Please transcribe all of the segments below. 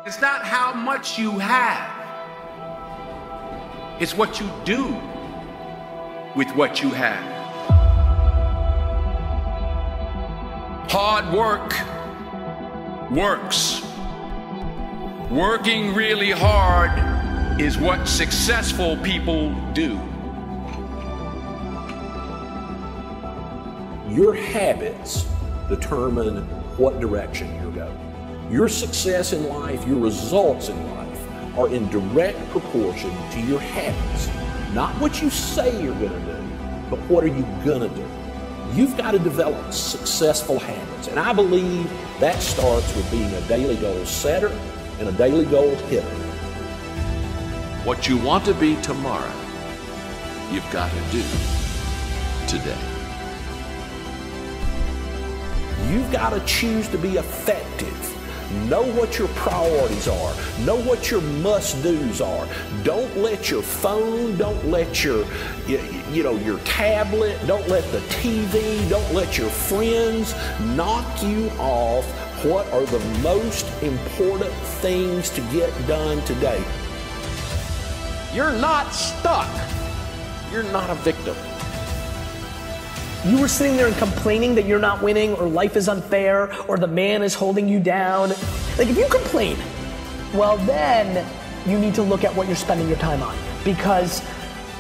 It's not how much you have. It's what you do with what you have. Hard work works. Working really hard is what successful people do. Your habits determine what direction you're going. Your success in life, your results in life are in direct proportion to your habits. Not what you say you're going to do, but what are you going to do? You've got to develop successful habits, and I believe that starts with being a daily goal setter and a daily goal hitter. What you want to be tomorrow, you've got to do today. You've got to choose to be effective. Know what your priorities are. Know what your must-dos are. Don't let your phone, don't let your tablet, don't let the TV, don't let your friends knock you off what are the most important things to get done today. You're not stuck. You're not a victim. You were sitting there and complaining that you're not winning, or life is unfair, or the man is holding you down. Like, if you complain, well then you need to look at what you're spending your time on. Because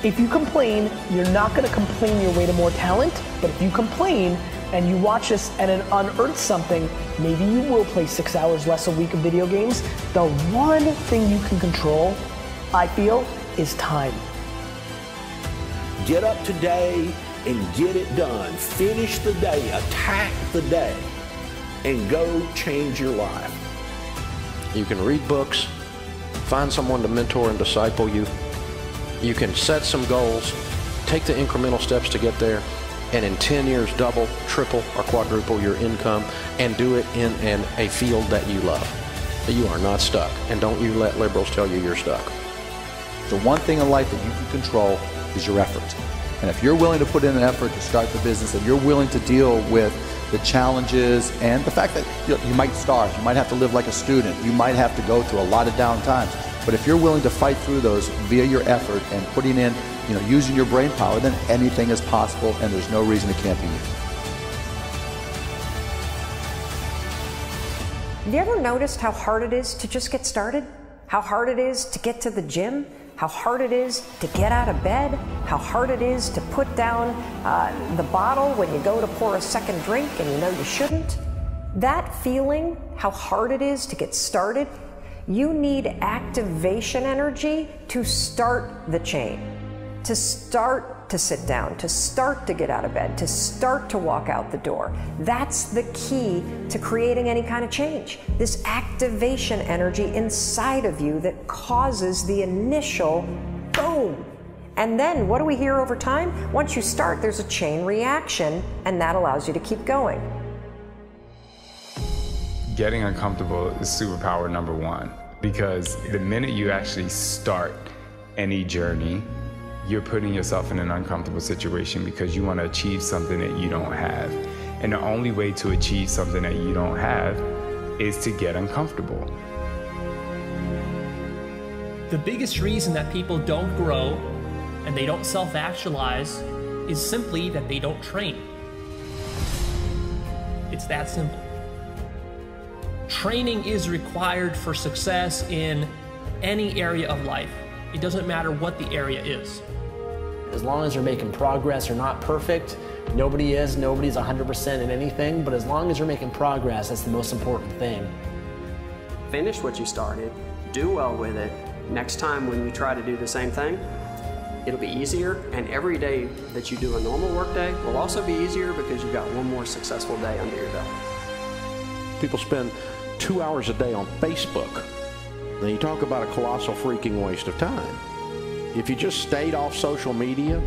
if you complain, you're not gonna complain your way to more talent, but if you complain and you watch this and it unearths something, maybe you will play 6 hours less a week of video games. The one thing you can control, I feel, is time. Get up today and get it done. Finish the day, attack the day, and go change your life. You can read books, find someone to mentor and disciple you. You can set some goals, take the incremental steps to get there, and in 10 years double, triple, or quadruple your income, and do it in a field that you love. You are not stuck, and don't you let liberals tell you you're stuck. The one thing in life that you can control is your effort. And if you're willing to put in an effort to start the business, and you're willing to deal with the challenges and the fact that you might starve, you might have to live like a student, you might have to go through a lot of down times, but if you're willing to fight through those via your effort and putting in, using your brain power, then anything is possible, and there's no reason it can't be you. Have you ever noticed how hard it is to just get started? How hard it is to get to the gym? How hard it is to get out of bed? How hard it is to put down the bottle when you go to pour a second drink and you know you shouldn't? That feeling, how hard it is to get started, you need activation energy to start the chain, to start to sit down, to start to get out of bed, to start to walk out the door. That's the key to creating any kind of change. This activation energy inside of you that causes the initial boom. And then what do we hear over time? Once you start, there's a chain reaction, and that allows you to keep going. Getting uncomfortable is superpower number one, because the minute you actually start any journey, you're putting yourself in an uncomfortable situation because you want to achieve something that you don't have. And the only way to achieve something that you don't have is to get uncomfortable. The biggest reason that people don't grow and they don't self-actualize is simply that they don't train. It's that simple. Training is required for success in any area of life. It doesn't matter what the area is. As long as you're making progress, you're not perfect. Nobody is. Nobody's 100% in anything. But as long as you're making progress, that's the most important thing. Finish what you started. Do well with it. Next time when you try to do the same thing, it'll be easier. And every day that you do a normal work day will also be easier because you've got one more successful day under your belt. People spend 2 hours a day on Facebook. Now you talk about a colossal freaking waste of time. If you just stayed off social media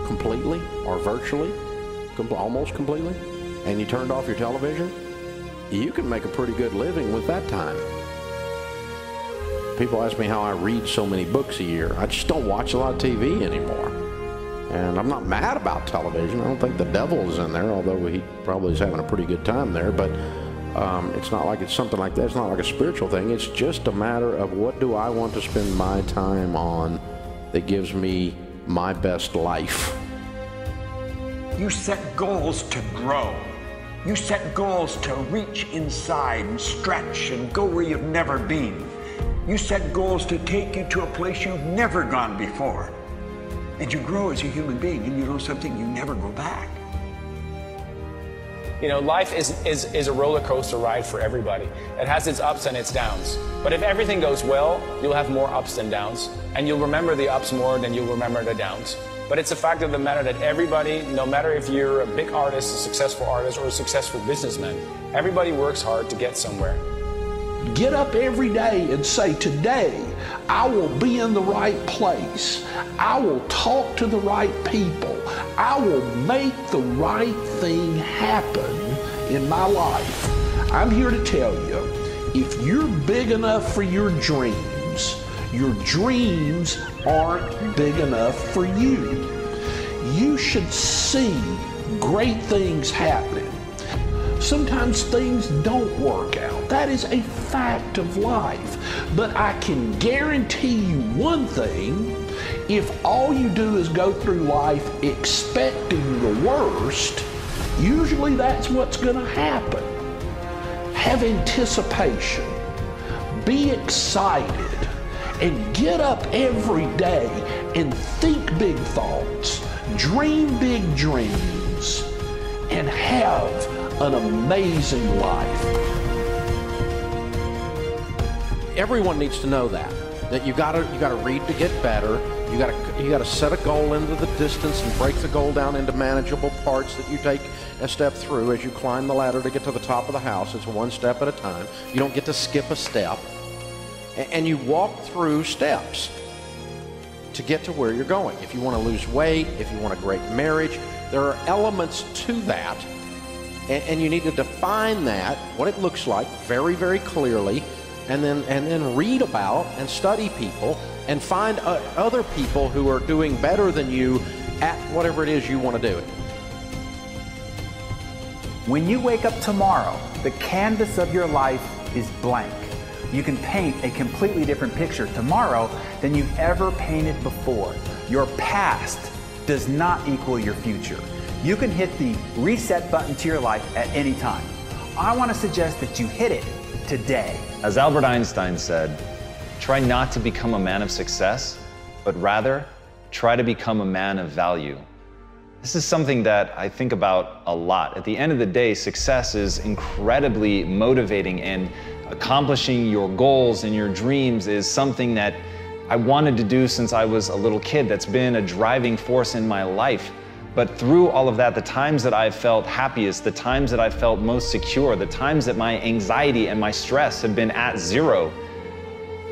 completely or virtually, almost completely, and you turned off your television, you can make a pretty good living with that time. People ask me how I read so many books a year. I just don't watch a lot of TV anymore. And I'm not mad about television. I don't think the devil is in there, although he probably is having a pretty good time there. But It's not like it's something like that. It's not like a spiritual thing. It's just a matter of what do I want to spend my time on that gives me my best life. You set goals to grow. You set goals to reach inside and stretch and go where you've never been. You set goals to take you to a place you've never gone before. And you grow as a human being, and you know something, you never go back. You know, life is a roller coaster ride for everybody. It has its ups and its downs. But if everything goes well, you'll have more ups than downs. And you'll remember the ups more than you'll remember the downs. But it's a fact of the matter that everybody, no matter if you're a big artist, a successful artist, or a successful businessman, everybody works hard to get somewhere. Get up every day and say, today I will be in the right place. I will talk to the right people. I will make the right thing happen in my life. I'm here to tell you, if you're big enough for your dreams aren't big enough for you. You should see great things happening. Sometimes things don't work out. That is a fact of life. But I can guarantee you one thing, if all you do is go through life expecting the worst, usually that's what's going to happen. Have anticipation. Be excited. And get up every day and think big thoughts. Dream big dreams. And have an amazing life. Everyone needs to know that you gotta read to get better. You gotta set a goal into the distance and break the goal down into manageable parts that you take a step through as you climb the ladder to get to the top of the house. It's one step at a time. You don't get to skip a step. And you walk through steps to get to where you're going. If you want to lose weight, if you want a great marriage, there are elements to that. And you need to define that, what it looks like, very, very clearly, and then read about and study people and find other people who are doing better than you at whatever it is you want to do. When you wake up tomorrow, the canvas of your life is blank. You can paint a completely different picture tomorrow than you've ever painted before. Your past does not equal your future. You can hit the reset button to your life at any time. I want to suggest that you hit it today. As Albert Einstein said, try not to become a man of success, but rather try to become a man of value. This is something that I think about a lot. At the end of the day, success is incredibly motivating, and accomplishing your goals and your dreams is something that I wanted to do since I was a little kid. That's been a driving force in my life. But through all of that, the times that I've felt happiest, the times that I felt most secure, the times that my anxiety and my stress have been at zero,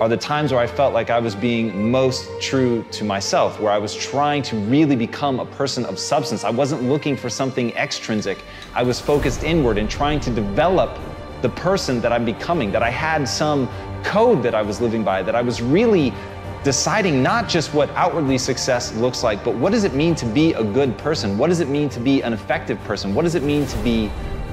are the times where I felt like I was being most true to myself, where I was trying to really become a person of substance. I wasn't looking for something extrinsic. I was focused inward and trying to develop the person that I'm becoming, that I had some code that I was living by, that I was really deciding not just what outwardly success looks like, but what does it mean to be a good person? What does it mean to be an effective person? What does it mean to be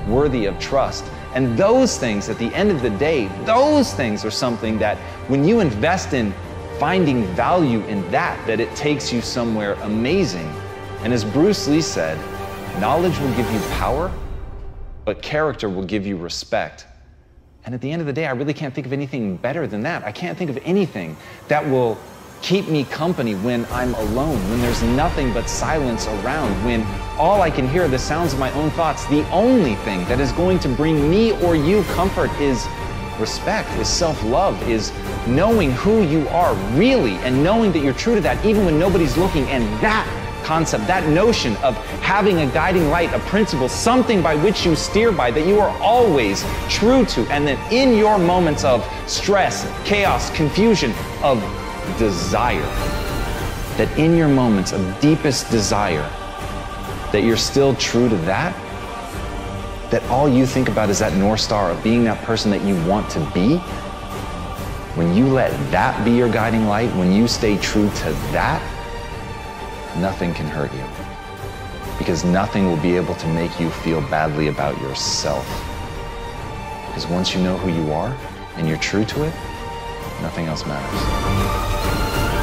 worthy of trust? And those things, at the end of the day, those things are something that when you invest in finding value in that it takes you somewhere amazing. And as Bruce Lee said, knowledge will give you power, but character will give you respect. And at the end of the day, I really can't think of anything better than that. I can't think of anything that will keep me company when I'm alone, when there's nothing but silence around, when all I can hear are the sounds of my own thoughts. The only thing that is going to bring me or you comfort is respect, is self-love, is knowing who you are really and knowing that you're true to that even when nobody's looking. And that concept, that notion of having a guiding light, a principle, something by which you steer by, that you are always true to, and that in your moments of stress, chaos, confusion, of desire, that in your moments of deepest desire, that you're still true to that all you think about is that North Star of being that person that you want to be. When you let that be your guiding light, when you stay true to that, nothing can hurt you, because nothing will be able to make you feel badly about yourself. Because once you know who you are and you're true to it, nothing else matters.